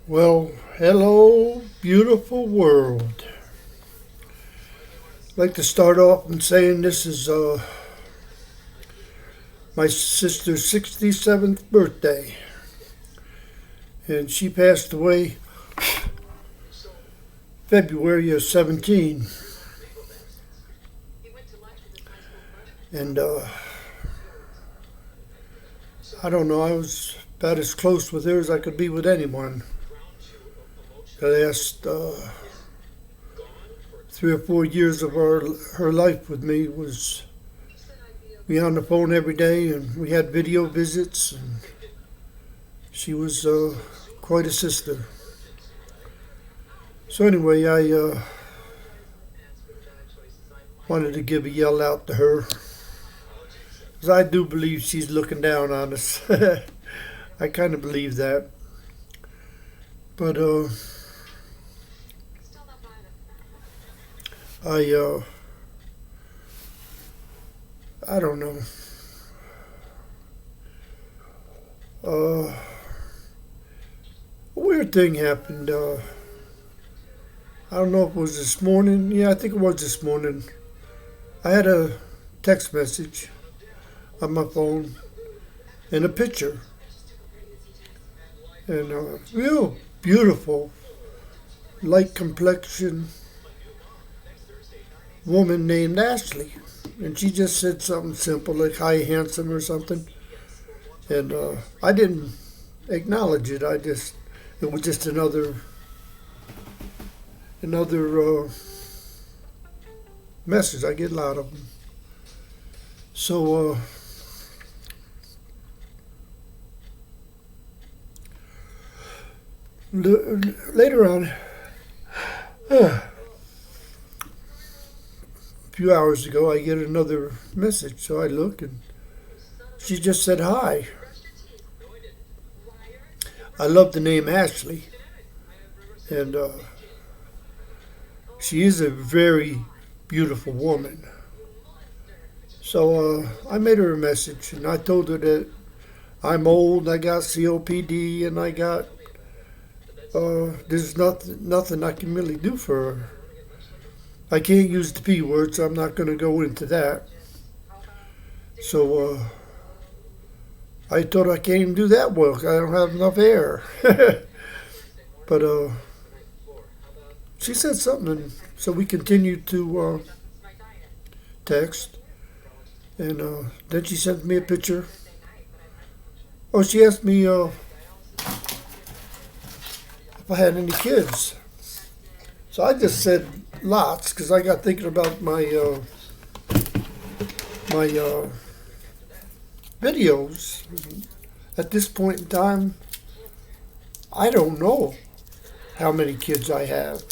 Well, hello, beautiful world. I'd like to start off in saying this is my sister's 67th birthday, and she passed away February of 17. And I don't know, I was about as close with her as I could be with anyone. The last 3 or 4 years of her life with me was we on the phone every day, and we had video visits, and she was quite a sister. So anyway, I wanted to give a yell out to her, because I do believe she's looking down on us. I kind of believe that. But I don't know. A weird thing happened. I don't know if it was this morning. Yeah, I think it was this morning. I had a text message on my phone and a picture. And a real beautiful, light complexion woman named Ashley. And she just said something simple like, "Hi, handsome," or something. And I didn't acknowledge it. It was just another message. I get a lot of them. So later on, a few hours ago, I get another message. So I look, and she just said hi. I love the name Ashley, and she is a very beautiful woman. So I made her a message, and I told her that I'm old, I got COPD, and I got there's nothing I can really do for her. I can't use the P word, so I'm not going to go into that. So I told her I can't even do that well 'cause I don't have enough air. But she said something, and so we continued to text. And then she sent me a picture. Oh, she asked me if I had any kids. So I just said lots, because I got thinking about my videos. At this point in time, I don't know how many kids I have.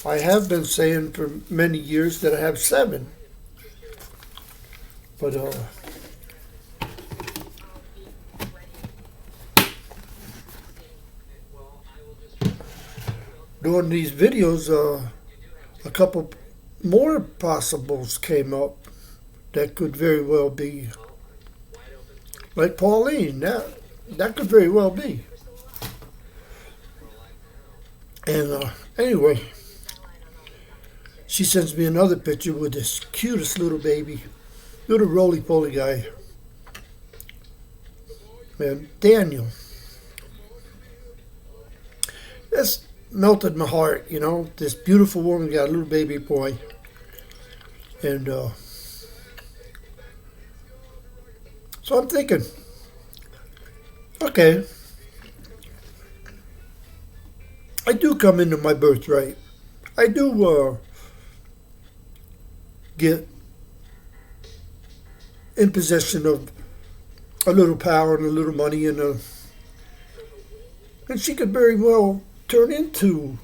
I have been saying for many years that I have 7. But doing these videos, a couple more possibles came up that could very well be like Pauline. That could very well be. And anyway, she sends me another picture with this cutest little baby, little roly-poly guy, man, Daniel. That's melted my heart, you know. This beautiful woman got a little baby boy, and so I'm thinking, okay, I do come into my birthright. I do get in possession of a little power and a little money, and she could very well turn into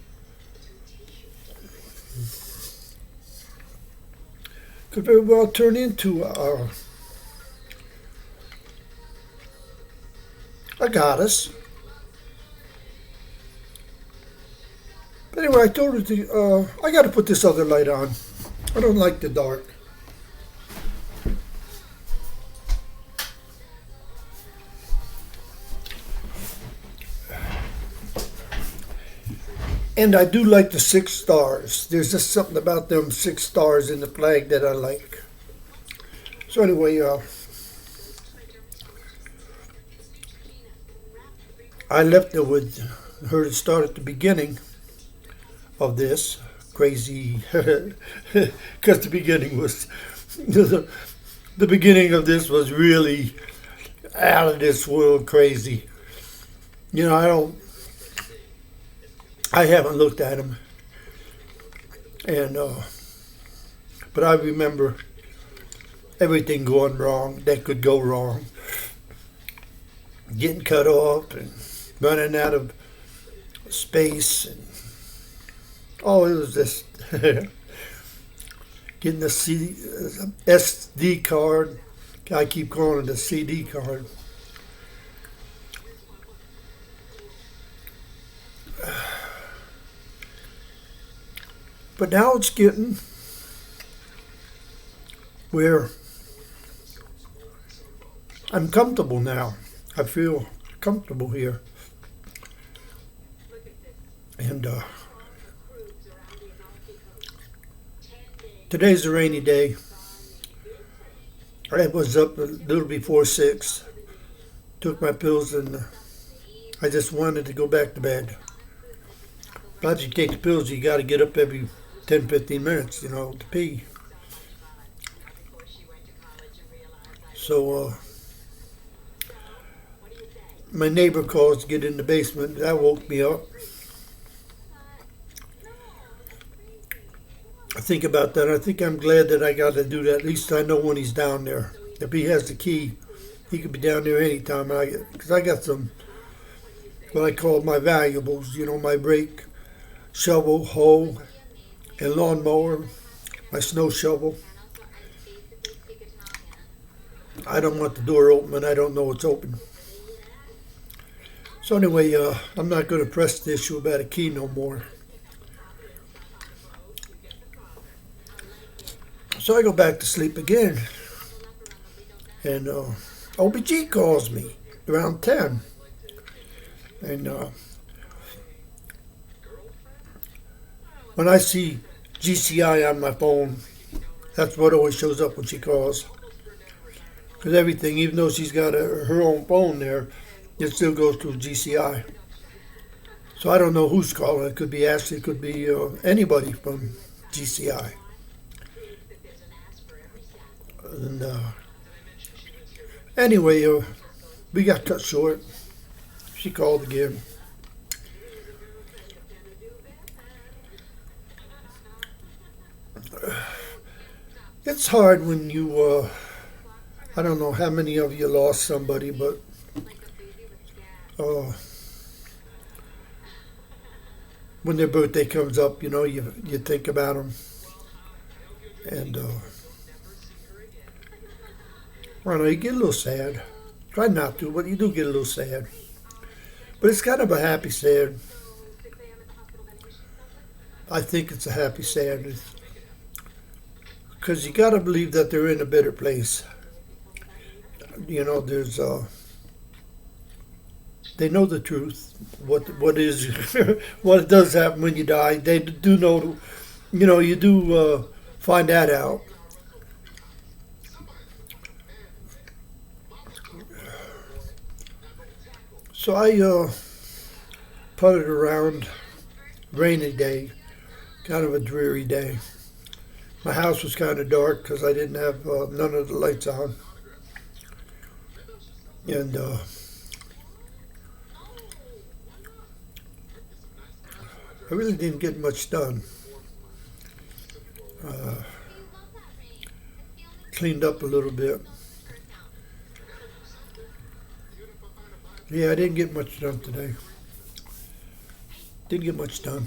a goddess. But anyway, I told her I got to put this other light on. I don't like the dark. And I do like the 6 stars. There's just something about them 6 stars in the flag that I like. So anyway, I left it with her to start at the beginning of this crazy, because the beginning was the beginning of this was really out of this world crazy. You know, I haven't looked at them, and but I remember everything going wrong that could go wrong, getting cut off and running out of space, and it was just getting the SD card. I keep calling it a CD card. But now it's getting where I'm comfortable now. I feel comfortable here. And today's a rainy day. I was up a little before 6. Took my pills and I just wanted to go back to bed. But if you take the pills, you got to get up every 10, 15 minutes, to pee. So my neighbor calls to get in the basement. That woke me up. I think about that. I think I'm glad that I got to do that. At least I know when he's down there. If he has the key, he could be down there anytime. Because I got some, what I call my valuables. My rake, shovel, hoe, and lawnmower, my snow shovel. I don't want the door open and I don't know it's open. So anyway, I'm not going to press the issue about a key no more. So I go back to sleep again. And OBG calls me around 10. And when I see GCI on my phone, that's what always shows up when she calls. Because everything, even though she's got her own phone there, it still goes through GCI. So I don't know who's calling. It could be Ashley, it could be anybody from GCI. And anyway, we got cut short. She called again. It's hard when you, I don't know how many of you lost somebody, but when their birthday comes up, you think about them. And I don't know, you get a little sad. Try not to, but you do get a little sad. But it's kind of a happy sad. I think it's a happy sad. Because you got to believe that they're in a better place. There's they know the truth. What is what does happen when you die? They do know. You do find that out. So I putted around. Rainy day, kind of a dreary day. My house was kind of dark because I didn't have none of the lights on. And I really didn't get much done. Cleaned up a little bit. Yeah, I didn't get much done today. Didn't get much done.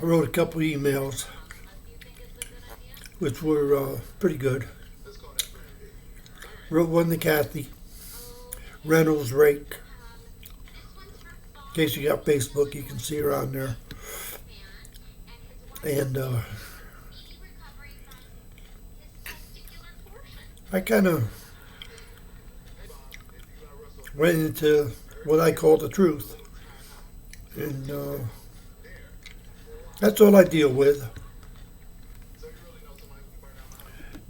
I wrote a couple emails, which were pretty good. Wrote one to Kathy, Reynolds Rake. In case you got Facebook, you can see her on there. And I kind of went into what I call the truth. And that's all I deal with.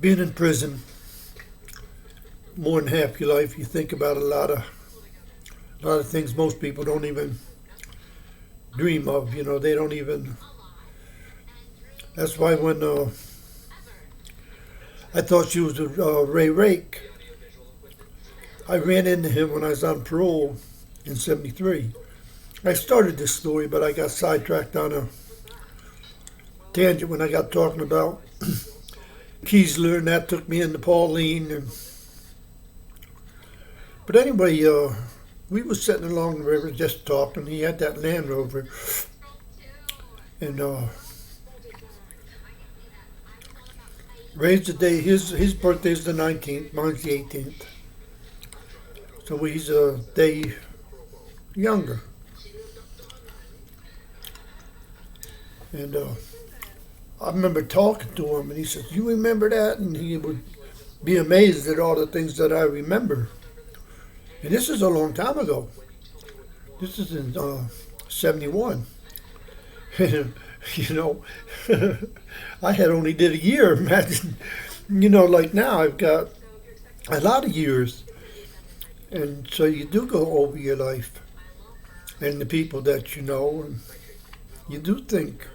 Being in prison, more than half your life, you think about a lot of things most people don't even dream of. They don't even. That's why when I thought she was Ray Rake, I ran into him when I was on parole in '73. I started this story, but I got sidetracked on a tangent when I got talking about Kiesler, and that took me into Pauline. But anyway, we was sitting along the river just talking. He had that Land Rover, and Ray's the day. His birthday's the 19th. Mine's the 18th. So he's a day younger. And I remember talking to him, and he said, "You remember that?" And he would be amazed at all the things that I remember. And this is a long time ago. This is in '71. I had only did a year. Imagine, like now I've got a lot of years. And so you do go over your life and the people that you know, and you do think.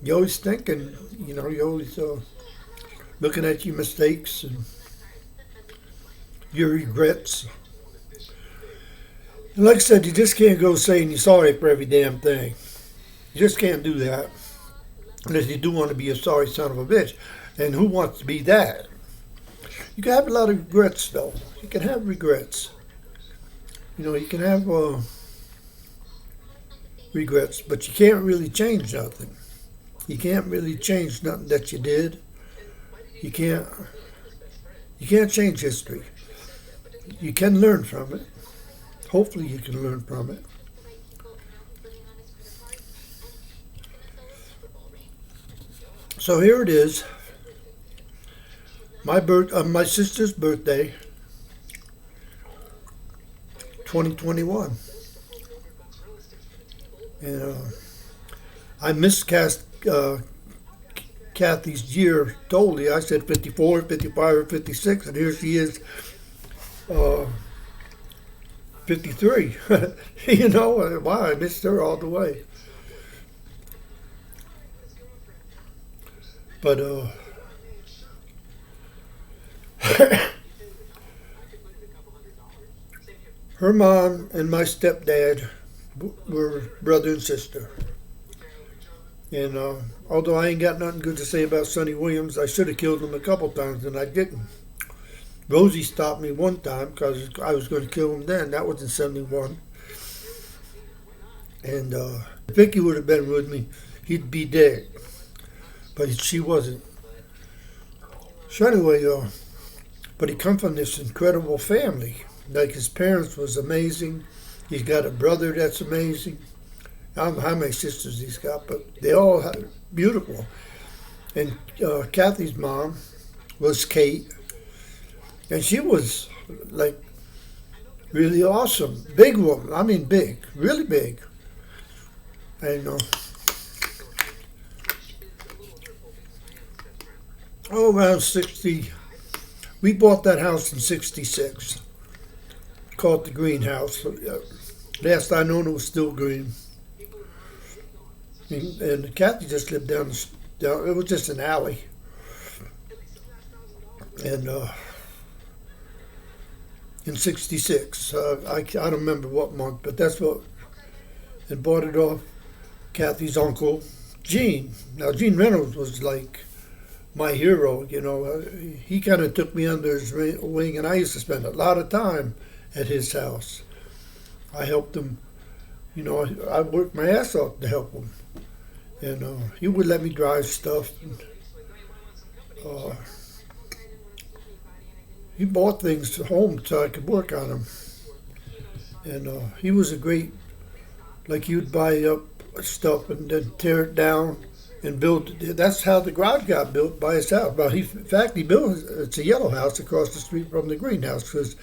You always think, and you always looking at your mistakes and your regrets. And like I said, you just can't go saying you're sorry for every damn thing. You just can't do that unless you do want to be a sorry son of a bitch. And who wants to be that? You can have a lot of regrets, though. You can have regrets. You can have regrets, but you can't really change nothing. You can't really change nothing that you did. You can't change history. You can learn from it. Hopefully you can learn from it. So here it is. My sister's birthday, 2021. And I miscast Kathy's year totally. I said 54, 55, or 56, and here she is, 53. Wow, I missed her all the way. But her mom and my stepdad were brother and sister. And although I ain't got nothing good to say about Sonny Williams, I should have killed him a couple times, and I didn't. Rosie stopped me one time because I was going to kill him then. That was in '71. And if Vicky would have been with me, he'd be dead. But she wasn't. So anyway, but he come from this incredible family. Like his parents was amazing. He's got a brother that's amazing. I don't know how many sisters he's got, but they all are beautiful. And Kathy's mom was Kate. And she was like really awesome. Big woman. I mean big. Really big. And around 60. We bought that house in '66. Called the greenhouse. Last I known, it was still green. And Kathy just lived down. It was just an alley. And in '66, I don't remember what month, but that's what. And bought it off Kathy's uncle, Gene. Now Gene Reynolds was like my hero. He kind of took me under his wing, and I used to spend a lot of time at his house. I helped him, I worked my ass off to help him. And he would let me drive stuff. And, he bought things home so I could work on them. And he was a great, like he would buy up stuff and then tear it down and build. That's how the garage got built by his house. Well, in fact, he built, it's a yellow house across the street from the greenhouse because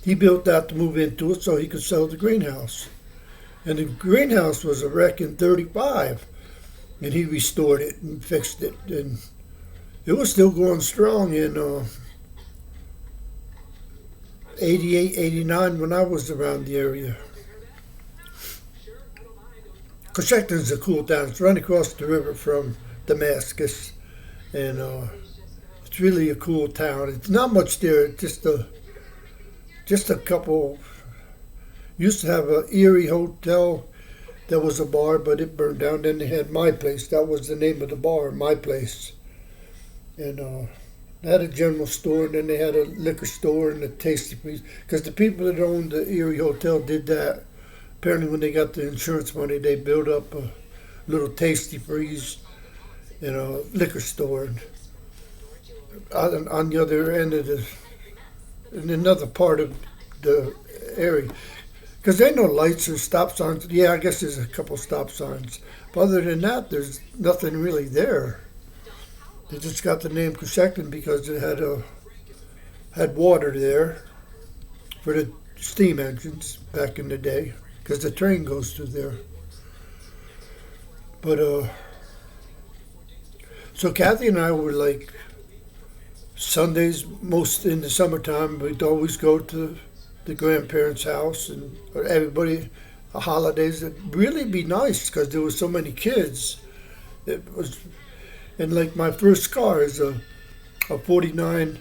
he built that to move into it so he could sell the greenhouse. And the greenhouse was a wreck in 35. And he restored it and fixed it. And it was still going strong in 88, 89 when I was around the area. Coshocton's a cool town. It's right across the river from Damascus. And it's really a cool town. It's not much there. Just a couple. Used to have an Erie Hotel. There was a bar, but it burned down. Then they had My Place. That was the name of the bar, My Place. And they had a general store, and then they had a liquor store and a tasty freeze. Because the people that owned the Erie Hotel did that. Apparently when they got the insurance money, they built up a little tasty freeze and a liquor store. And on the other end of in another part of the area. Because there ain't no lights or stop signs. Yeah, I guess there's a couple stop signs. But other than that, there's nothing really there. They just got the name Coshocton because it had water there for the steam engines back in the day. Because the train goes through there. But, so Kathy and I were like, Sundays, most in the summertime, we'd always go to the grandparents' house and everybody, holidays. It'd really be nice because there was so many kids. It was, and like my first car is a 49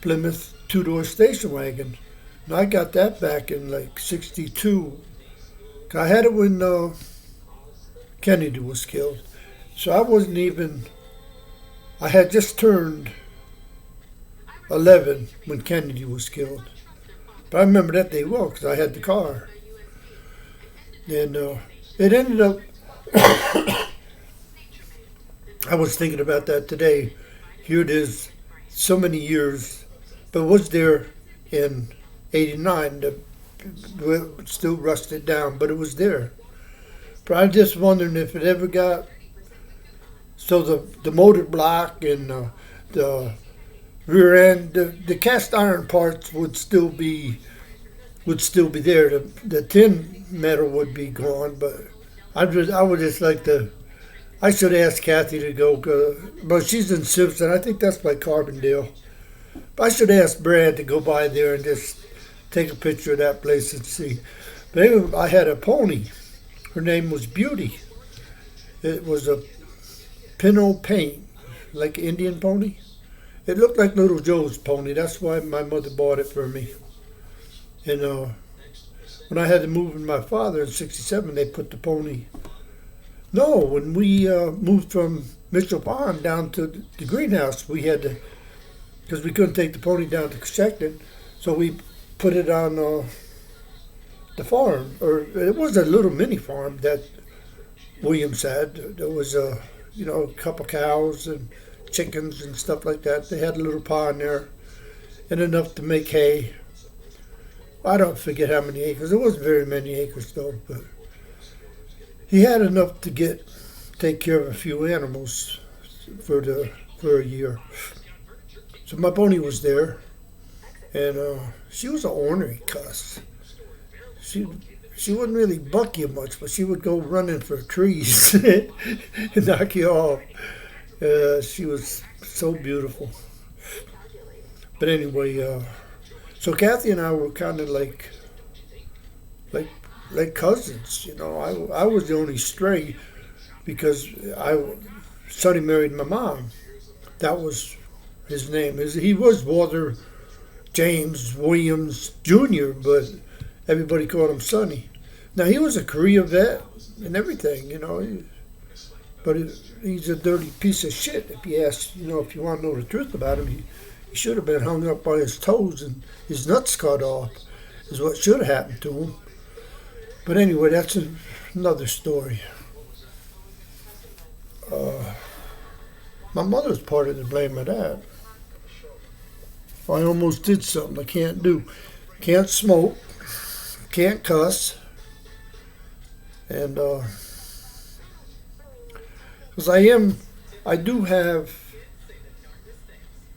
Plymouth two-door station wagon. And I got that back in like 62. I had it when Kennedy was killed. So I wasn't even, I had just turned 11 when Kennedy was killed. But I remember that day well because I had the car. And it ended up, I was thinking about that today. Here it is, so many years, but it was there in 89. It still rusted down, but it was there. But I'm just wondering if it ever got, so the motor block and the rear end, the cast iron parts would still be there. The tin metal would be gone, but I would just like to. I should ask Kathy to go, but she's in Simpson. I think that's by Carbondale. But I should ask Brad to go by there and just take a picture of that place and see. But anyway, I had a pony. Her name was Beauty. It was a Pinot Paint, like an Indian pony. It looked like Little Joe's pony. That's why my mother bought it for me. And when I had to move with my father in 67, they put the pony. No, when we moved from Mitchell Pond down to the greenhouse, we had to, because we couldn't take the pony down to Coshocton, so we put it on the farm. Or it was a little mini farm that Williams had. There was a couple cows and chickens and stuff like that. They had a little pond there and enough to make hay. I don't forget how many acres. It wasn't very many acres though, but he had enough to take care of a few animals for a year. So my pony was there, and she was an ornery cuss. She wouldn't really buck you much, but she would go running for trees and knock you off. She was so beautiful. But anyway, so Kathy and I were kind of like cousins, I was the only stray because Sonny married my mom. That was his name. He was Walter James Williams Jr., but everybody called him Sonny. Now he was a Korea vet and everything, but he's a dirty piece of shit. If you ask, if you want to know the truth about him, he should have been hung up by his toes and his nuts cut off. Is what should have happened to him. But anyway, that's another story. My mother's part of the blame of that. I almost did something I can't do. Can't smoke. Can't cuss. And because I do have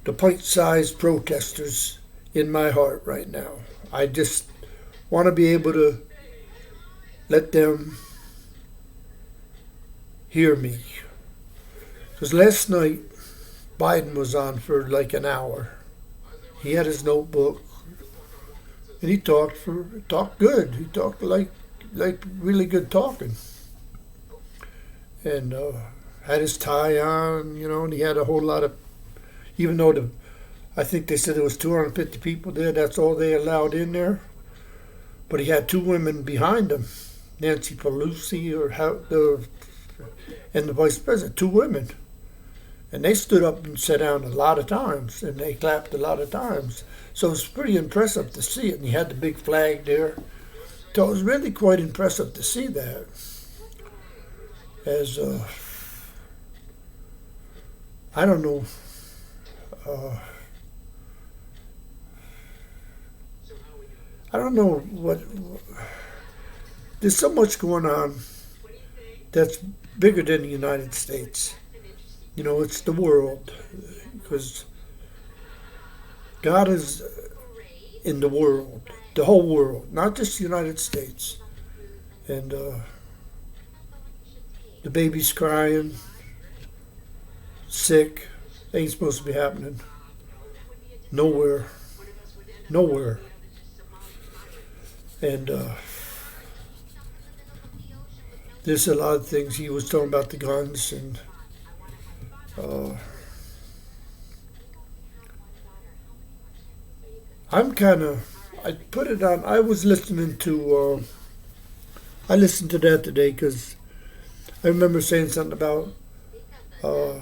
the pint-sized protesters in my heart right now. I just want to be able to let them hear me. Because last night, Biden was on for like an hour. He had his notebook, and he talked good. He talked like really good talking, and had his tie on, and he had a whole lot of, even though I think they said there was 250 people there. That's all they allowed in there. But he had two women behind him, Nancy Pelosi and the vice president, two women. And they stood up and sat down a lot of times, and they clapped a lot of times. So it was pretty impressive to see it. And he had the big flag there. So it was really quite impressive to see that. As, I don't know, I don't know what, there's so much going on that's bigger than the United States. It's the world, because God is in the world, the whole world, not just the United States. And the baby's crying, sick, ain't supposed to be happening. Nowhere. And there's a lot of things. He was talking about the guns, and I put it on. I was listening to, I listened to that today because I remember saying something about the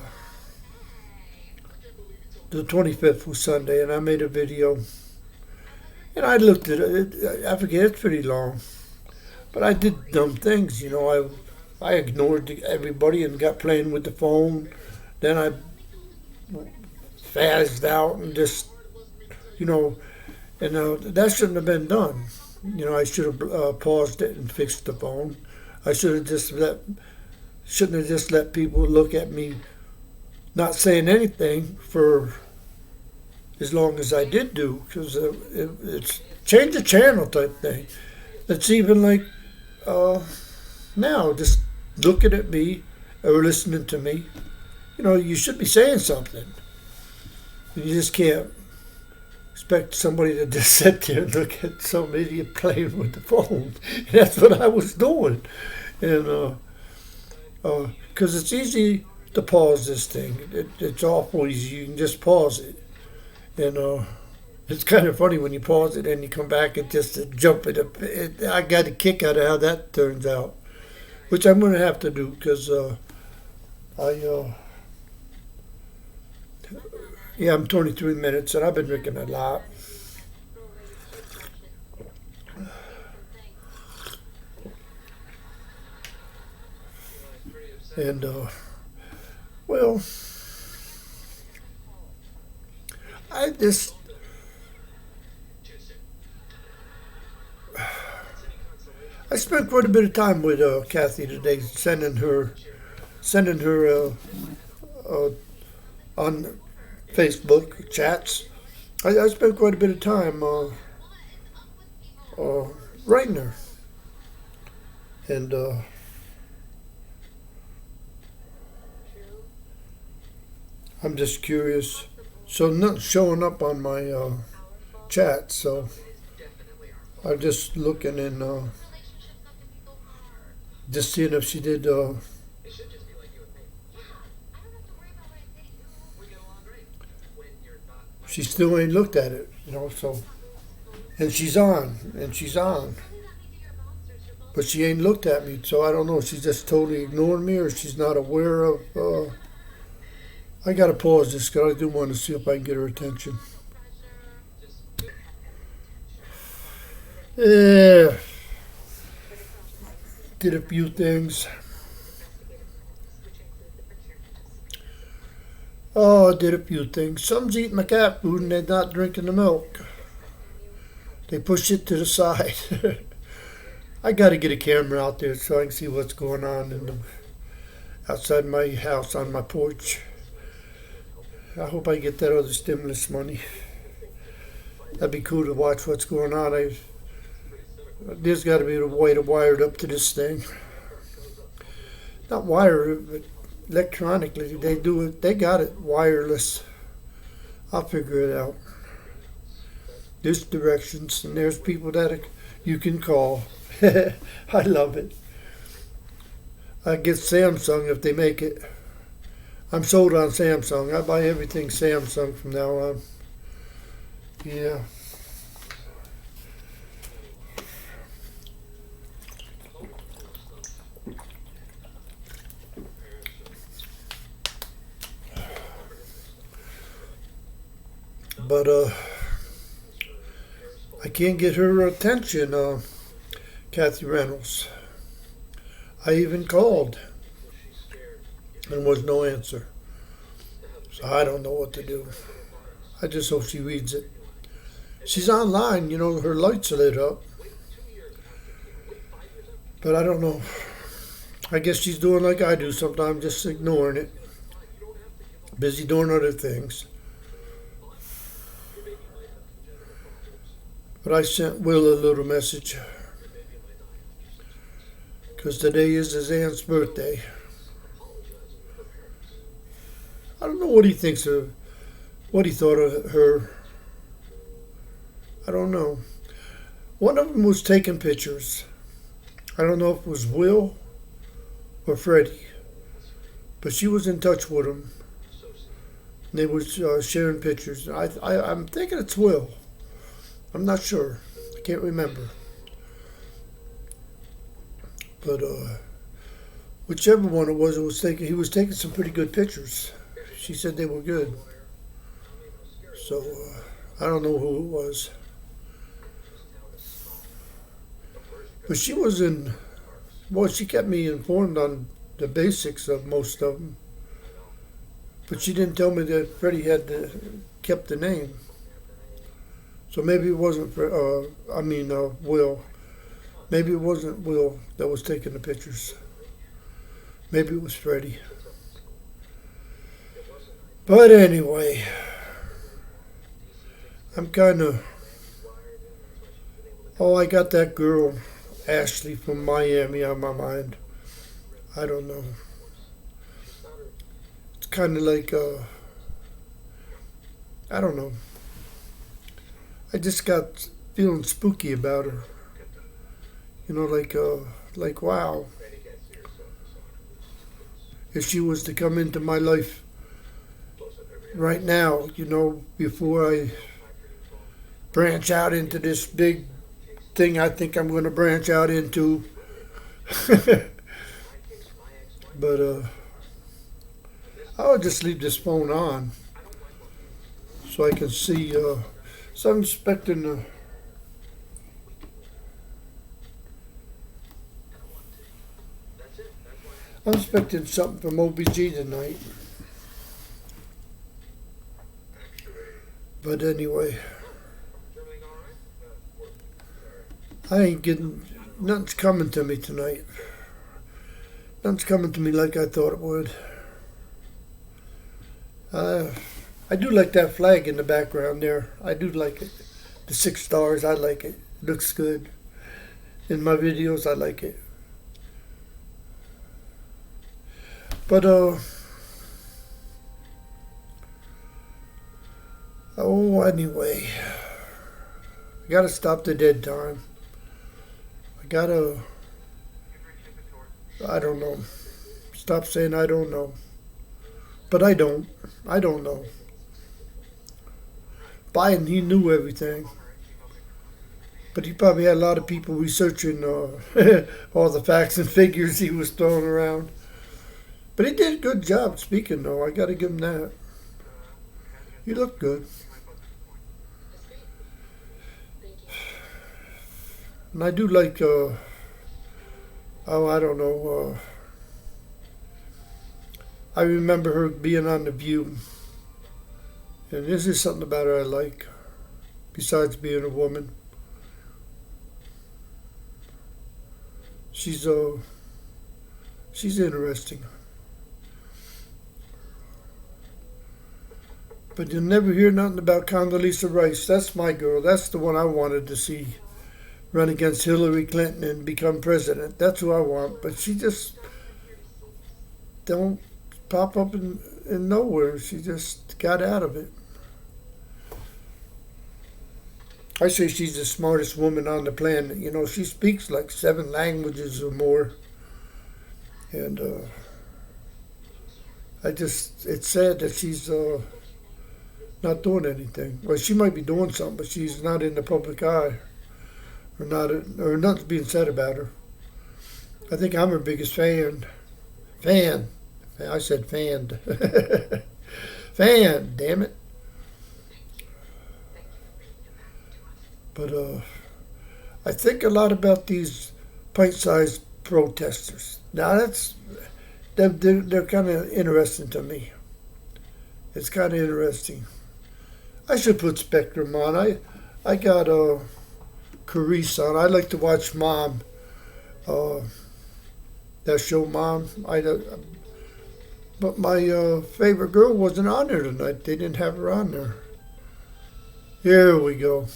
25th was Sunday, and I made a video. And I looked at it. I forget, it's pretty long. But I did dumb things, I ignored everybody and got playing with the phone. Then I spazzed out and just, and that shouldn't have been done. I should have paused it and fixed the phone. I shouldn't have just let people look at me not saying anything for as long as I did do, because it's change the channel type thing. It's even like now, just looking at me or listening to me. You should be saying something. You just can't expect somebody to just sit there and look at some idiot playing with the phone. And that's what I was doing. And because it's easy to pause this thing. It's awful easy. You can just pause it. And it's kind of funny when you pause it and you come back and just jump it. I got a kick out of how that turns out, which I'm going to have to do because I'm 23 minutes and I've been drinking a lot. And, I spent quite a bit of time with Kathy today, sending her on Facebook chats. I spent quite a bit of time writing her, and I'm just curious. So not showing up on my chat, so I'm just looking and just seeing if she did. She still ain't looked at it, so. And she's on, but she ain't looked at me, so I don't know. She's just totally ignoring me, or she's not aware of. I gotta pause this because I do want to see if I can get her attention. Yeah. Did a few things. Oh, I did a few things. Some's eating my cat food and they're not drinking the milk. They push it to the side. I gotta get a camera out there so I can see what's going on outside my house on my porch. I hope I get that other stimulus money. That'd be cool to watch what's going on. There's got to be a way to wire it up to this thing. Not wire it, but electronically. They do it. They got it wireless. I'll figure it out. There's directions, and there's people that you can call. I love it. I get Samsung if they make it. I'm sold on Samsung. I buy everything Samsung from now on. Yeah. But I can't get her attention, Kathy Reynolds. I even called and was no answer. So I don't know what to do. I just hope she reads it. She's online, you know, her lights are lit up. But I don't know. I guess she's doing like I do sometimes, just ignoring it. Busy doing other things. But I sent Will a little message. Because today is his aunt's birthday. I don't know what he thinks of, what he thought of her. I don't know. One of them was taking pictures. I don't know if it was Will or Freddie. But she was in touch with him. And they were sharing pictures. I'm thinking it's Will. I'm not sure. I can't remember. But whichever one it was he was taking some pretty good pictures. She said they were good. So I don't know who it was. But she was she kept me informed on the basics of most of them. But she didn't tell me that Freddie had kept the name. So maybe it wasn't, Will. Maybe it wasn't Will that was taking the pictures. Maybe it was Freddie. But anyway, I'm kind of... Oh, I got that girl, Ashley from Miami, on my mind. I don't know. It's kind of like, I don't know. I just got feeling spooky about her. You know, like wow. If she was to come into my life right now, you know, before I branch out into this big thing I think I'm going to branch out into. But I'll just leave this phone on so I can see. So I'm expecting something from OBG tonight. But anyway, I ain't getting, nothing's coming to me tonight. Nothing's coming to me like I thought it would. I do like that flag in the background there. I do like it. The 6 stars, I like it. It looks good. In my videos, I like it. But, anyway. I gotta stop the dead time. I don't know. Stop saying I don't know. But I don't. I don't know. Biden, he knew everything. But he probably had a lot of people researching all the facts and figures he was throwing around. But he did a good job speaking, though. I got to give him that. He looked good. And I do like, I don't know. I remember her being on The View. And this is something about her I like, besides being a woman. She's interesting. But you'll never hear nothing about Condoleezza Rice. That's my girl. That's the one I wanted to see run against Hillary Clinton and become president. That's who I want. But she just don't pop up in nowhere. She just got out of it. I say she's the smartest woman on the planet. You know, she speaks like 7 languages or more. And it's sad that she's not doing anything. Well, she might be doing something, but she's not in the public eye. Or nothing's being said about her. I think I'm her biggest fan. Fan. I said fanned. Fan, damn it. But I think a lot about these pint-sized protesters. Now they're kind of interesting to me. It's kind of interesting. I should put Spectrum on. I got Carice on. I like to watch Mom. That show Mom. But my favorite girl wasn't on there tonight. They didn't have her on there. Here we go.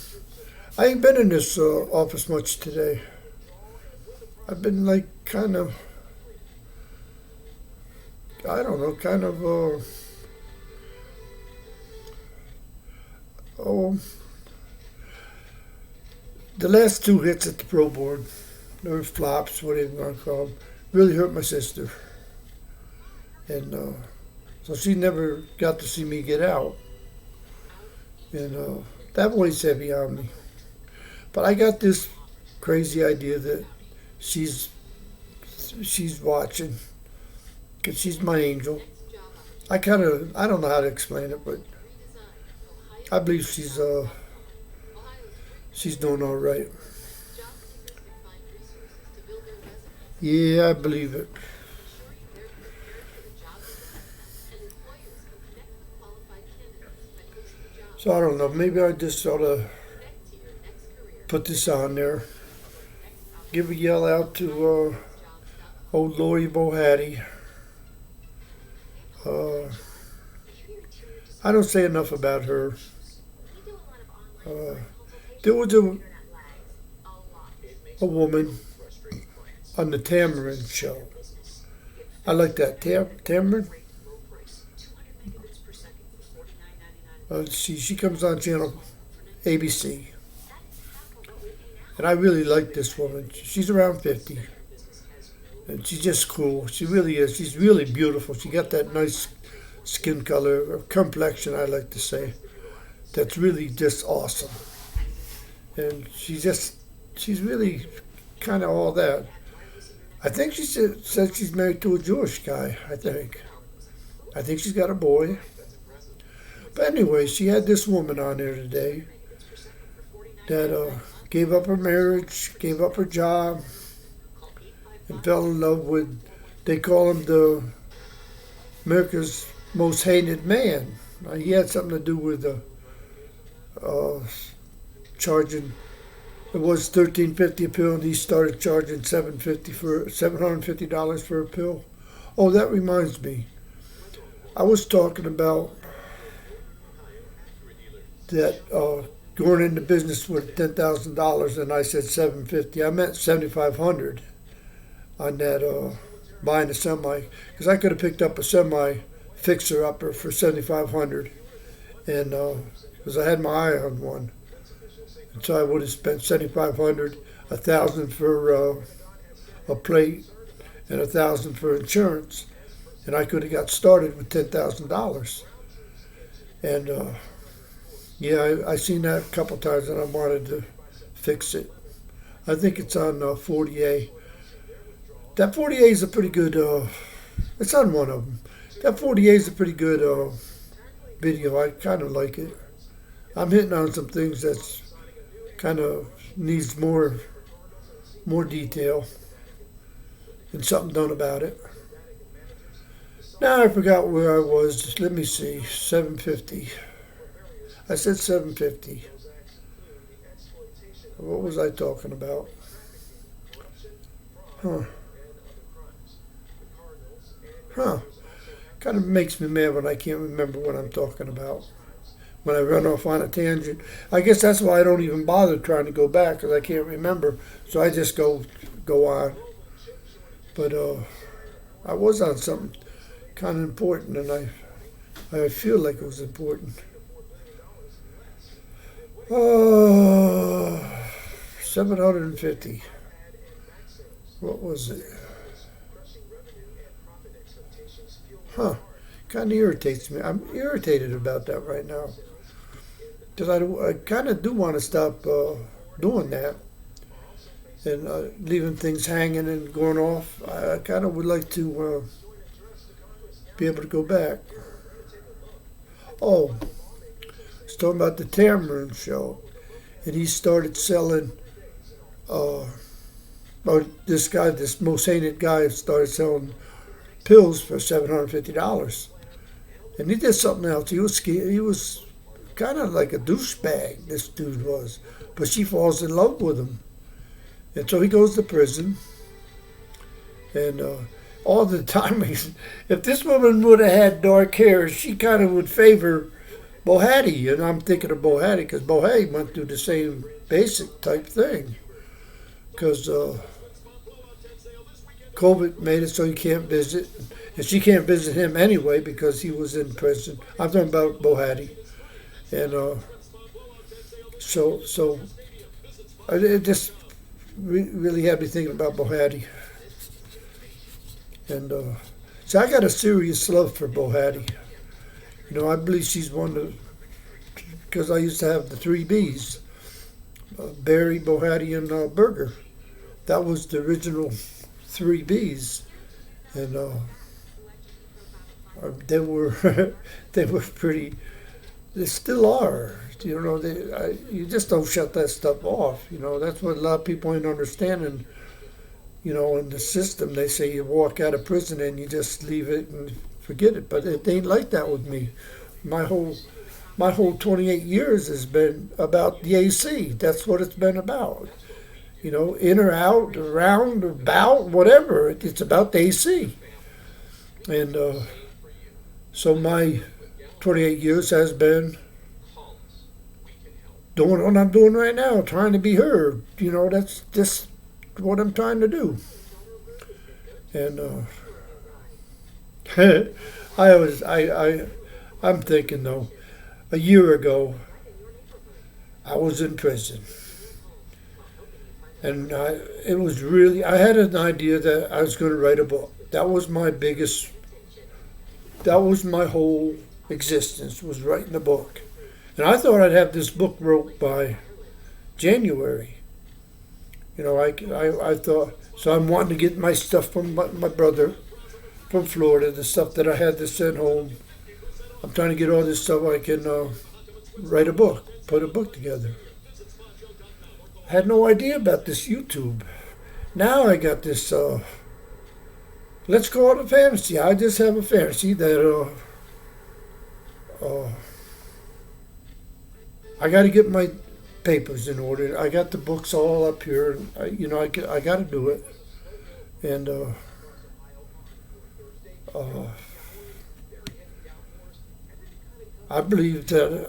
I ain't been in this office much today. I've been like kind of, I don't know, kind of, the last 2 hits at the Pro Board, or flops, whatever you want to call them, really hurt my sister. And so she never got to see me get out. And that weighs heavy on me. But I got this crazy idea that she's watching, because she's my angel. I don't know how to explain it, but I believe she's doing all right. Yeah, I believe it. So I don't know, maybe I just ought to put this on there. Give a yell out to old Lori Bohattie. I don't say enough about her. There was a woman on the Tamarind show. I like that. Tamarind? She comes on channel ABC. And I really like this woman. She's around 50. And she's just cool. She really is. She's really beautiful. She got that nice skin color, or complexion, I like to say. That's really just awesome. And she's really kind of all that. I think she said she's married to a Jewish guy, I think. I think she's got a boy. But anyway, she had this woman on there today that gave up her marriage, gave up her job, and fell in love with, they call him the America's most hated man. He had something to do with charging. It was $13.50 a pill, and he started charging $750 for a pill. Oh, that reminds me. I was talking about that going into business with $10,000, and I said $750. I meant $7,500 on that buying a semi, because I could have picked up a semi fixer upper for $7,500, and because I had my eye on one. And so I would have spent $7,500, $1,000 for a plate, and $1,000 for insurance, and I could have got started with $10,000. And yeah, I seen that a couple times, and I wanted to fix it. I think it's on 40A. That 40A is a pretty good. It's on one of them. That 40A is a pretty good video. I kind of like it. I'm hitting on some things that's kind of needs more detail and something done about it. Now I forgot where I was. Let me see. 750. I said 750. What was I talking about? Huh. Kind of makes me mad when I can't remember what I'm talking about. when I run off on a tangent. I guess that's why I don't even bother trying to go back because I can't remember. So I just go on. But I was on something kind of important, and I feel like it was important. 750. What was it? Huh. Kind of irritates me. I'm irritated about that right now. Because I kind of do want to stop doing that and leaving things hanging and going off. I kind of would like to be able to go back. Oh, I was talking about the Tamron show. And he started selling, this most hated guy started selling pills for $750. And he did something else. He was kind of like a douchebag, this dude was. But she falls in love with him. And so he goes to prison. And all the time, if this woman would have had dark hair, she kind of would favor Bohatti. And I'm thinking of Bohatti because Bohatti went through the same basic type thing. Because COVID made it so he can't visit. And she can't visit him anyway because he was in prison. I'm talking about Bohatti. And so it just really had me thinking about Bohatti. And so I got a serious love for Bohatti. You know, I believe she's one of, because I used to have the three Bs, Barry, Bohatti, and Berger. That was the original three Bs. And they were they were pretty. They still are. You know, you just don't shut that stuff off. You know, that's what a lot of people ain't understanding. You know, in the system, they say you walk out of prison and you just leave it and forget it. But it ain't like that with me. My whole 28 years has been about the AC. That's what it's been about. You know, in or out, around, about, whatever. It's about the AC. And so my 28 years has been doing what I'm doing right now, trying to be heard. You know, that's just what I'm trying to do. And I'm thinking though, a year ago, I was in prison. And it was really, I had an idea that I was going to write a book. That was my whole existence, was writing a book. And I thought I'd have this book wrote by January. You know, I thought, so I'm wanting to get my stuff from my brother from Florida, the stuff that I had to send home. I'm trying to get all this stuff I can write a book, put a book together. I had no idea about this YouTube. Now I got this, let's call it a fantasy. I just have a fantasy that I got to get my papers in order. I got the books all up here. And I got to do it. And I believe that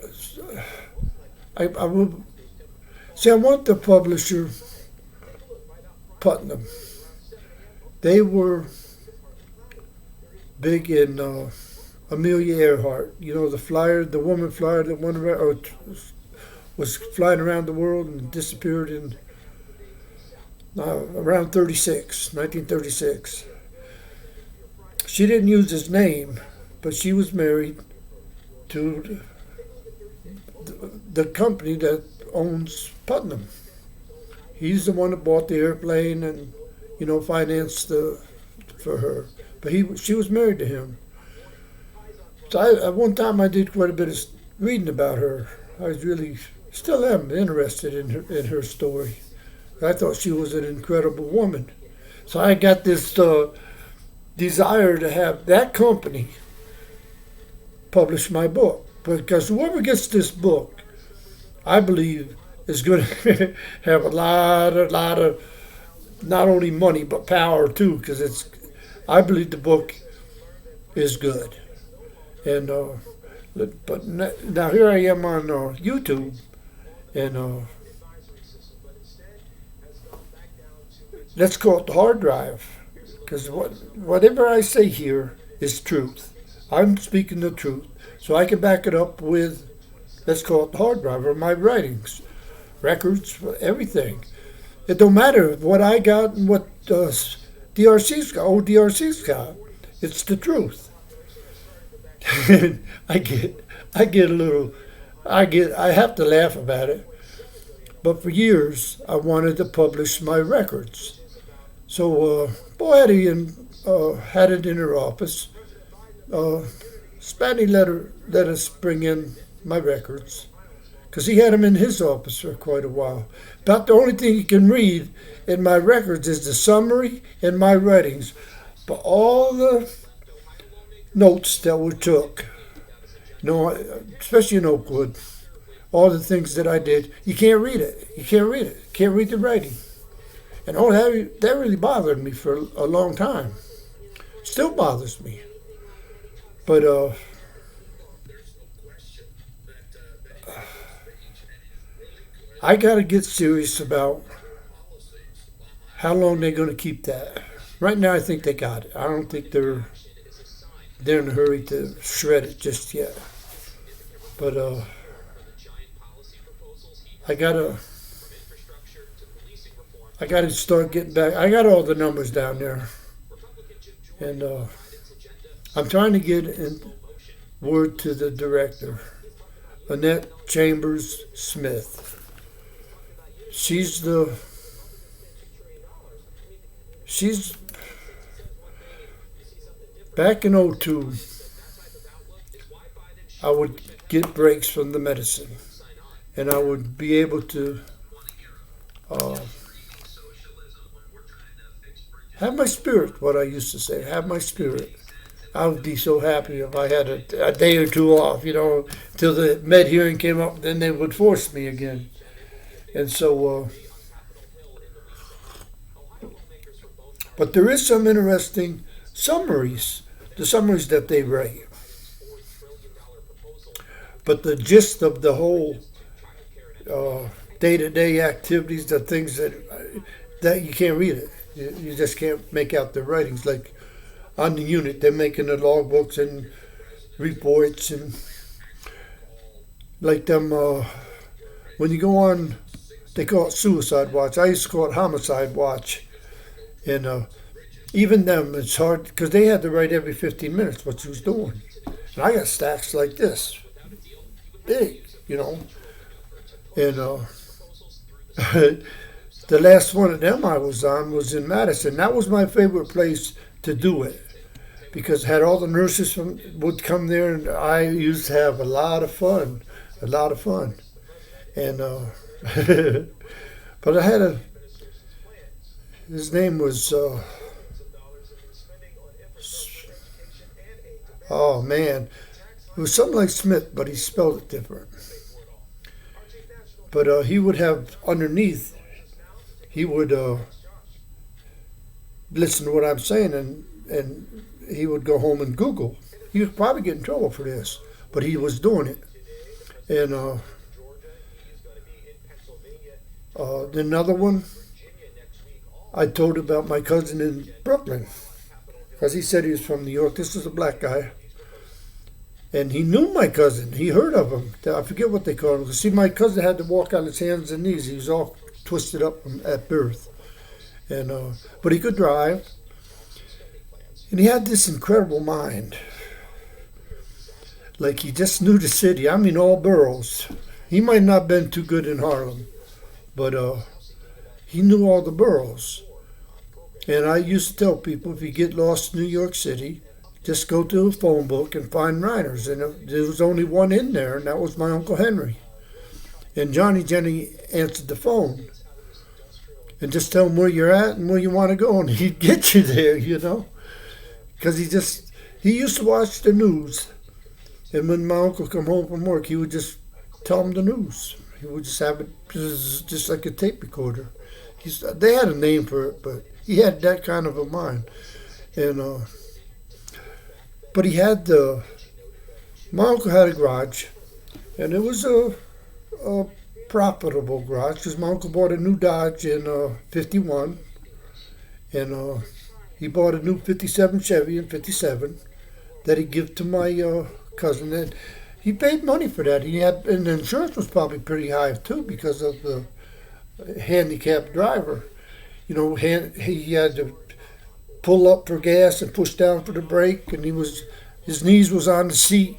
I will. See, I want the publisher Putnam. They were big in Amelia Earhart. You know, the woman flyer that went around, or was flying around the world and disappeared in around 1936. She didn't use his name, but she was married to the company that owns Putnam. He's the one that bought the airplane and, financed for her. But she was married to him. So at one time I did quite a bit of reading about her. I was really, still am interested in her story. I thought she was an incredible woman. So I got this desire to have that company publish my book. Because whoever gets this book, I believe, is going to have a lot of not only money but power too. Because I believe the book is good, and But now here I am on YouTube, and let's call it the hard drive, because whatever I say here is truth. I'm speaking the truth, so I can back it up with, let's call it the hard drive, or my writings, records, everything. It don't matter what I got and what DRC's got, old DRC's got. It's the truth. I get a little, I have to laugh about it. But for years, I wanted to publish my records. So Boetti had it in her office. Spanny let us bring in my records, because he had them in his office for quite a while. About the only thing you can read in my records is the summary and my writings. But all the notes that we took, especially in Oakwood, all the things that I did, you can't read it. You can't read it. You can't read the writing. And that really bothered me for a long time. Still bothers me. But I got to get serious about how long they're going to keep that. Right now, I think they got it. I don't think they're in a hurry to shred it just yet. But I gotta start getting back. I got all the numbers down there, and I'm trying to get word to the director, Annette Chambers Smith. She's back in '02. I would get breaks from the medicine, and I would be able to have my spirit, what I used to say, have my spirit. I would be so happy if I had a day or two off, till the med hearing came up, then they would force me again. And so, but there is some interesting summaries, the summaries that they write. But the gist of the whole day-to-day activities, the things that you can't read it. You just can't make out the writings. Like on the unit, they're making the logbooks and reports, and like them. When you go on, they call it suicide watch. I used to call it homicide watch, and even them, it's hard because they had to write every 15 minutes what you was doing. And I got stacks like this, big, and the last one of them I was on was in Madison. That was my favorite place to do it, because had all the nurses would come there, and I used to have a lot of fun. And but I had his name was oh man, it was something like Smith, but he spelled it different. But he would have underneath, he would listen to what I'm saying, and he would go home and Google. He would probably get in trouble for this, but he was doing it. And another one, I told about my cousin in Brooklyn, because he said he was from New York. This is a black guy. And he knew my cousin. He heard of him. I forget what they called him. See, my cousin had to walk on his hands and knees. He was all twisted up at birth. And but he could drive. And he had this incredible mind. Like he just knew the city. I mean, all boroughs. He might not have been too good in Harlem, but he knew all the boroughs. And I used to tell people, if you get lost in New York City, just go to a phone book and find writers. And there was only one in there, and that was my Uncle Henry. And Johnny Jenny answered the phone. And just tell him where you're at and where you want to go, and he'd get you there, Because he used to watch the news. And when my uncle come home from work, he would just tell him the news. He would just have it just like a tape recorder. They had a name for it, but he had that kind of a mind. And but he had My uncle had a garage, and it was a profitable garage because my uncle bought a new Dodge in '51, and he bought a new '57 Chevy in '57 that he gave to my cousin. And he paid money for that. He had, and the insurance was probably pretty high too because of the handicapped driver. He had to pull up for gas and push down for the brake, and his knees was on the seat.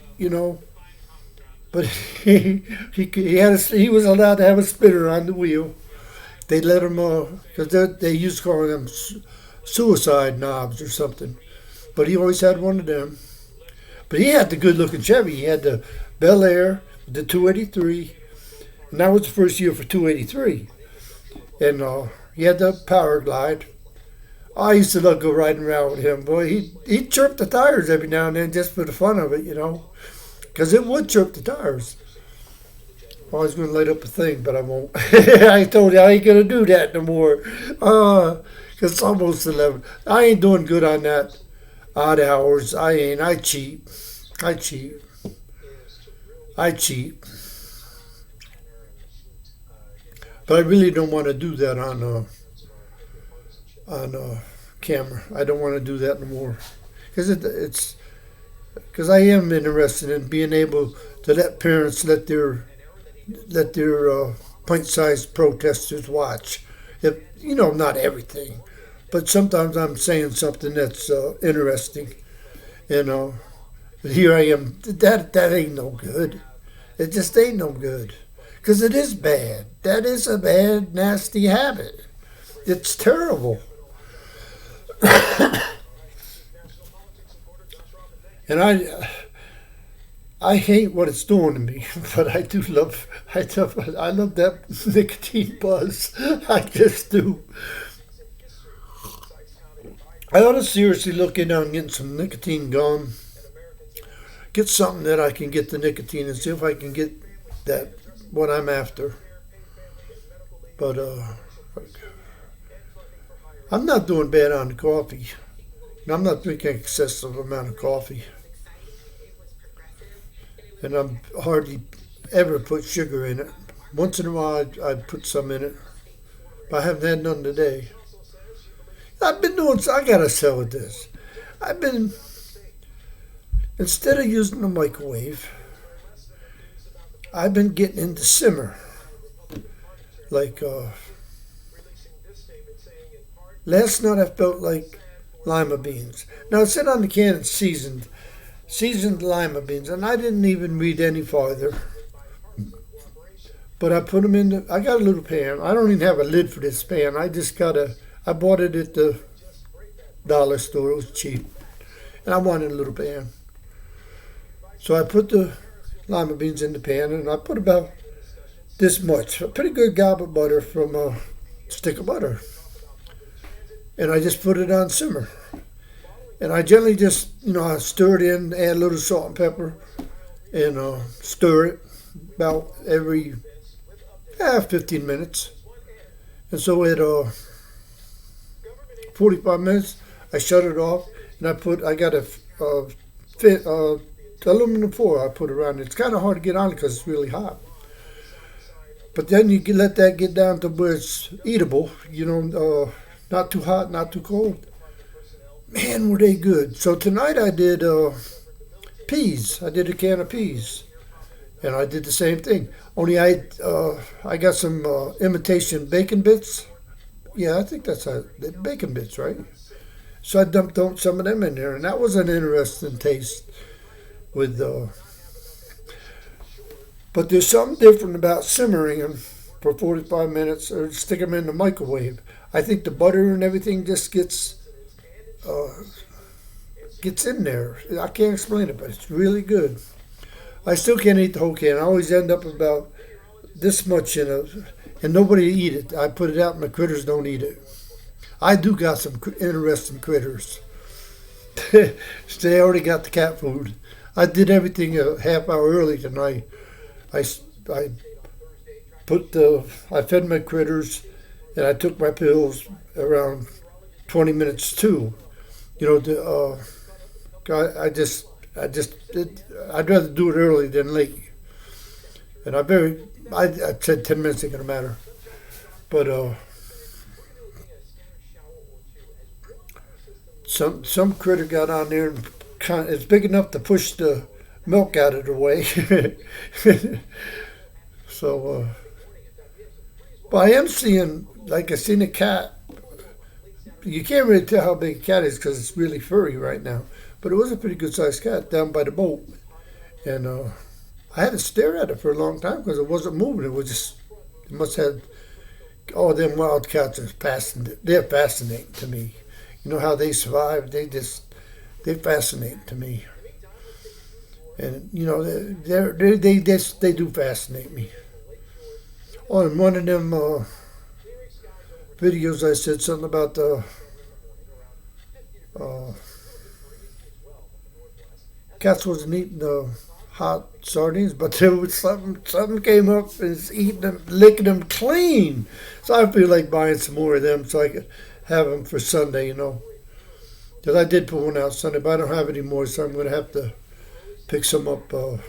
But he was allowed to have a spinner on the wheel. They let him because they used to call them suicide knobs or something. But he always had one of them. But he had the good-looking Chevy. He had the Bel Air, the 283, and that was the first year for 283. And he had the Power Glide. I used to love go riding around with him. Boy, he'd chirp the tires every now and then just for the fun of it, because it would chirp the tires. I was going to light up a thing, but I won't. I told you I ain't going to do that no more. Because it's almost 11. I ain't doing good on that odd hours. I ain't. I cheat. But I really don't want to do that on camera. I don't want to do that no more. Because I am interested in being able to let parents let their pint-sized protesters watch. If not everything, but sometimes I'm saying something that's interesting. Here I am. That ain't no good. It just ain't no good. Because it is bad. That is a bad, nasty habit. It's terrible. And I hate what it's doing to me, but I love that nicotine buzz. I just do. I ought to seriously look into getting some nicotine gum. Get something that I can get the nicotine and see if I can get that what I'm after. But I'm not doing bad on the coffee. And I'm not drinking excessive amount of coffee. And I'm hardly ever put sugar in it. Once in a while I'd put some in it. But I haven't had none today. I gotta sell with this. Instead of using the microwave, I've been getting into simmer. Like, last night I felt like lima beans. Now it said on the can it's seasoned lima beans, and I didn't even read any farther. But I put them I got a little pan. I don't even have a lid for this pan. I bought it at the dollar store. It was cheap. And I wanted a little pan. So I put the lima beans in the pan, and I put about this much, a pretty good gob of butter from a stick of butter. And I just put it on simmer. And I generally just, I stir it in, add a little salt and pepper, and stir it about every 15 minutes. And so at 45 minutes, I shut it off, and I got a aluminum foil I put around it. It's kind of hard to get on because it's really hot. But then you can let that get down to where it's eatable, not too hot, not too cold. Man, were they good. So tonight I did peas. I did a can of peas. And I did the same thing. Only I got some imitation bacon bits. Yeah, I think that's bacon bits, right? So I dumped some of them in there. And that was an interesting taste. But there's something different about simmering them for 45 minutes or stick them in the microwave. I think the butter and everything just gets in there. I can't explain it, but it's really good. I still can't eat the whole can. I always end up about this much in it, and nobody eat it. I put it out and the critters don't eat it. I do got some interesting critters. They already got the cat food. I did everything a half hour early tonight. I fed my critters, and I took my pills around 20 minutes too. I just I'd rather do it early than late. And I said 10 minutes ain't gonna matter. But some critter got on there and it's big enough to push the milk out of the way. So, but I am seeing, like I seen a cat. You can't really tell how big a cat is because it's really furry right now. But it was a pretty good sized cat down by the boat. And I had to stare at it for a long time because it wasn't moving. It was just, it must have, oh, them wild cats are they're fascinating to me. You know how they survive? They fascinate to me. And, you know, they do fascinate me. Oh, in one of them videos I said something about the cats wasn't eating the hot sardines, but there was something came up and is eating them, licking them clean. So I feel like buying some more of them so I could have them for Sunday, you know. Because I did put one out Sunday, but I don't have any more, so I'm going to have to pick some up. I'll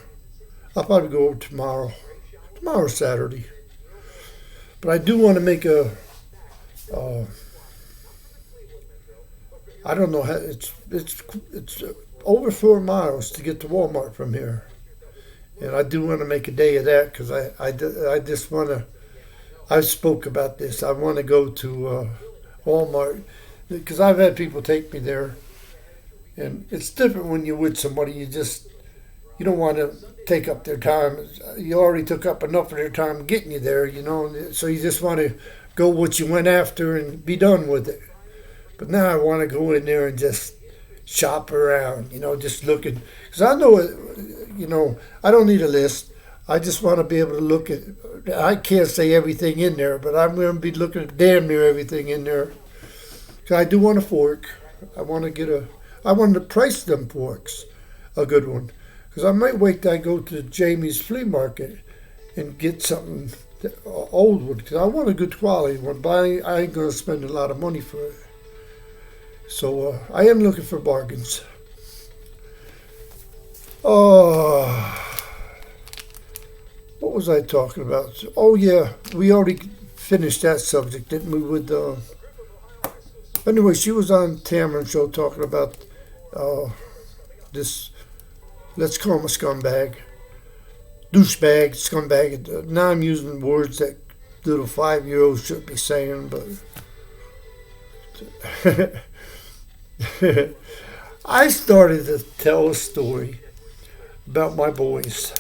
probably go over tomorrow or Saturday. But I do want to make I don't know how it's over 4 miles to get to Walmart from here, and I do want to make a day of that because I just want to. I spoke about this. I want to go to Walmart because I've had people take me there, and it's different when you're with somebody. You don't want to take up their time. You already took up enough of their time getting you there, you know. So you just want to go what you went after and be done with it. But now I want to go in there and just shop around, you know, just looking. Because I know, you know, I don't need a list. I just want to be able to look at. I can't say everything in there, but I'm going to be looking at damn near everything in there. So I do want a fork. I want to price them forks, a good one. Because I might wait till I go to Jamie's flea market and get something old one. Because I want a good quality one, but I ain't going to spend a lot of money for it. So I am looking for bargains. Oh, what was I talking about? Oh yeah, we already finished that subject, didn't we? With anyway, she was on Tamron's show talking about this. Let's call him a scumbag, douchebag, scumbag. Now I'm using words that little 5-year-olds should be saying, but I started to tell a story about my boys.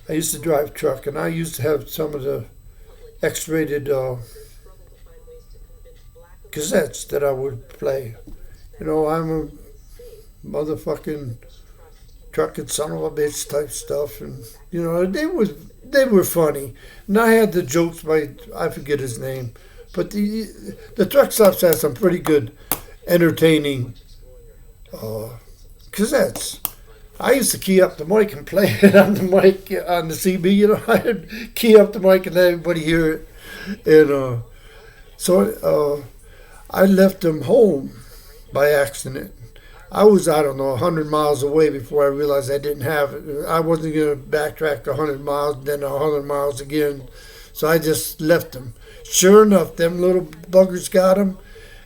I used to drive truck, and I used to have some of the X-rated cassettes that I would play. You know, I'm a motherfucking trucking son of a bitch type stuff, and you know they were funny. And I had the jokes by I forget his name, but the truck stops had some pretty good, entertaining cassettes. I used to key up the mic and play it on the mic on the CB. You know, I'd key up the mic and let everybody hear it, and so I left them home by accident. I was, I don't know, 100 miles away before I realized I didn't have it. I wasn't going to backtrack 100 miles, then 100 miles again. So I just left them. Sure enough, them little buggers got them,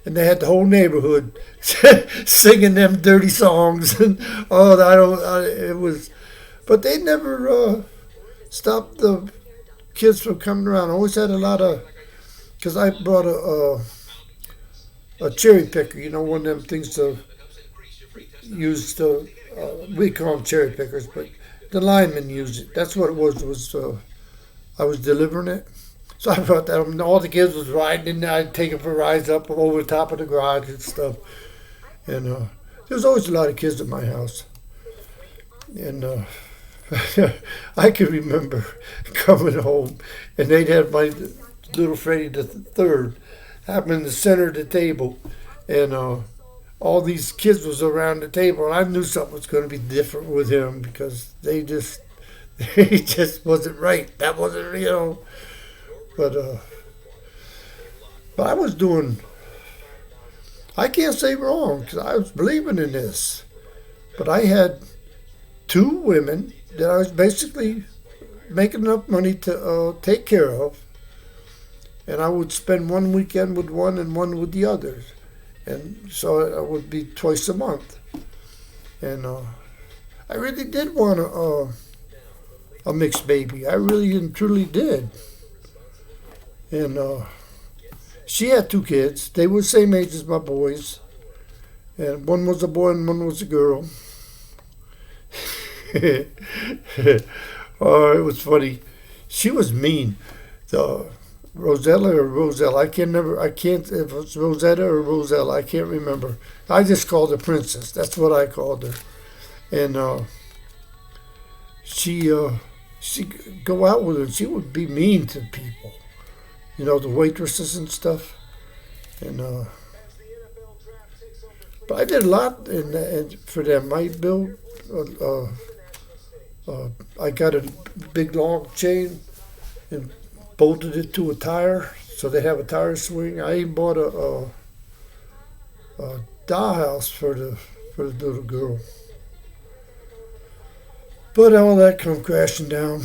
and they had the whole neighborhood singing them dirty songs. And it was, but they never stopped the kids from coming around. I always had a lot of, because I brought a cherry picker, you know, one of them things to use to, we call them cherry pickers, but the linemen use it. That's what it was I was delivering it. So I brought that, and all the kids was riding, and I'd take them for rides up over the top of the garage and stuff. And there was always a lot of kids at my house. And I can remember coming home, and they'd have my little Freddie the third have him in the center of the table, and all these kids was around the table, and I knew something was going to be different with him because he just wasn't right. That wasn't, you know. But I was doing, I can't say wrong because I was believing in this. But I had two women that I was basically making enough money to take care of, and I would spend one weekend with one and one with the others, and so it would be twice a month. And I really did want a mixed baby. I really and truly did. And she had two kids. They were the same age as my boys, and one was a boy and one was a girl. Oh, it was funny. She was mean. The Rosella, I can't, if it's Rosetta or Rosella, I can't remember. I just called her Princess. That's what I called her. And she'd go out with her and she would be mean to people. You know, the waitresses and stuff. And but I did a lot for them. I built I got a big long chain and bolted it to a tire so they have a tire swing. I even bought a dollhouse for the little girl. But all that come crashing down.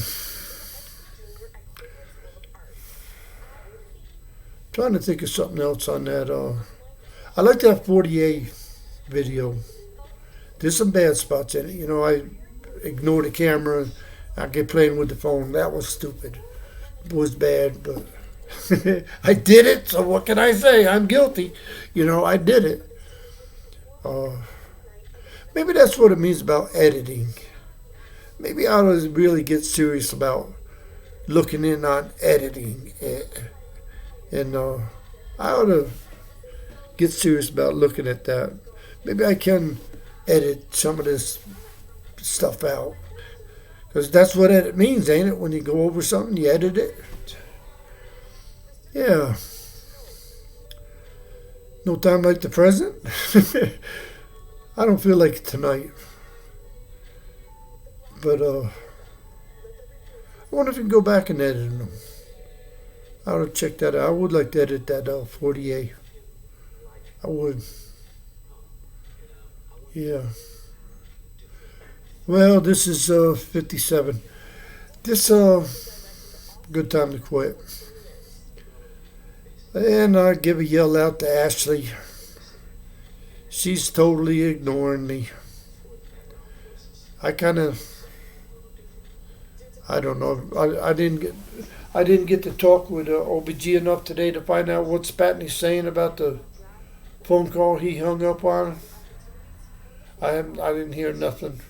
Trying to think of something else on that. I like that 48 video. There's some bad spots in it. You know, I ignore the camera. I get playing with the phone. That was stupid. It was bad, but I did it. So what can I say? I'm guilty. You know, I did it. Maybe that's what it means about editing. Maybe I ought to really get serious about looking in on editing it. And I ought to get serious about looking at that. Maybe I can edit some of this stuff out. Because that's what edit means, ain't it? When you go over something, you edit it. Yeah. No time like the present? I don't feel like it tonight. But I wonder if you can go back and edit them. I ought to check that out. I would like to edit that 48. I would. Yeah. Well, this is 57. This good time to quit. And I give a yell out to Ashley. She's totally ignoring me. I don't know. I didn't get to talk with OBG enough today to find out what Spatney's saying about the phone call he hung up on. I didn't hear nothing.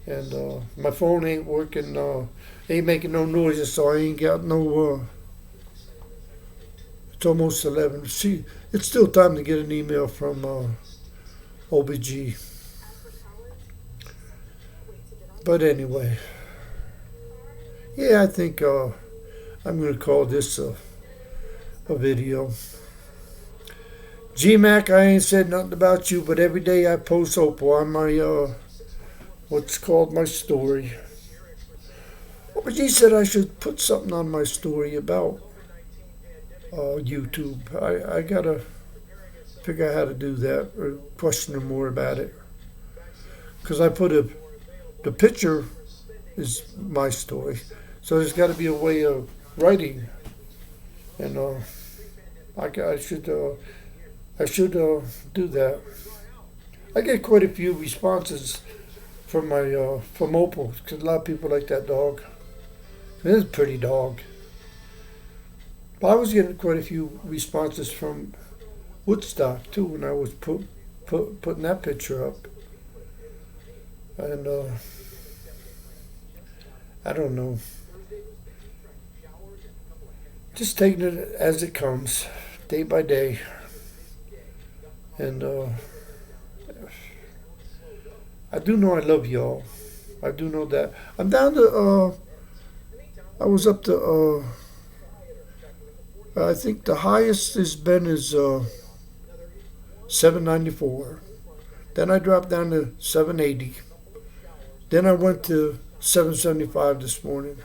And my phone ain't working, ain't making no noises, so I ain't got no, it's almost 11. It's still time to get an email from OBG. But anyway, yeah, I think I'm going to call this a video. G-Mac, I ain't said nothing about you, but every day I post Opal on my what's called my story. But he said I should put something on my story about YouTube. I gotta figure out how to do that or question him more about it. Because I put the picture is my story. So there's got to be a way of writing. And I should do that. I get quite a few responses from from Opal, because a lot of people like that dog. It is a pretty dog. But I was getting quite a few responses from Woodstock too when I was putting that picture up. And I don't know. Just taking it as it comes, day by day. And I do know I love y'all. I do know that. I'm down to, I was up to, I think the highest has been is 794. Then I dropped down to 780. Then I went to 775 this morning.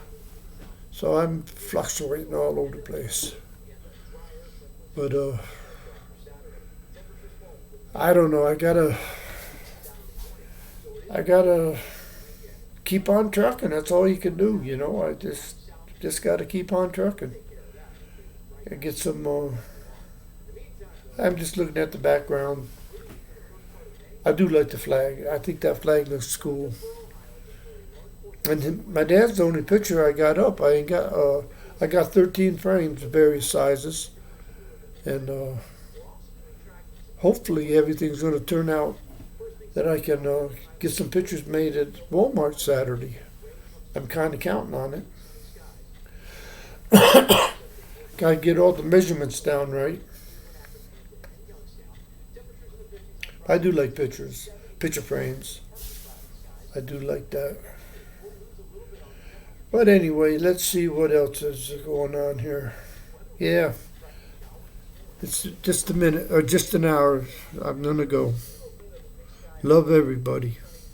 So I'm fluctuating all over the place. But I don't know. I gotta I gotta keep on trucking. That's all you can do, you know. I just gotta keep on trucking and get some. I'm just looking at the background. I do like the flag. I think that flag looks cool. And my dad's the only picture I got up. I ain't got. I got 13 frames of various sizes, and hopefully everything's going to turn out that I can get some pictures made at Walmart Saturday. I'm kind of counting on it. Got to get all the measurements down right. I do like picture frames. I do like that. But anyway, let's see what else is going on here. Yeah, it's just a minute or just an hour. I'm gonna go. Love everybody.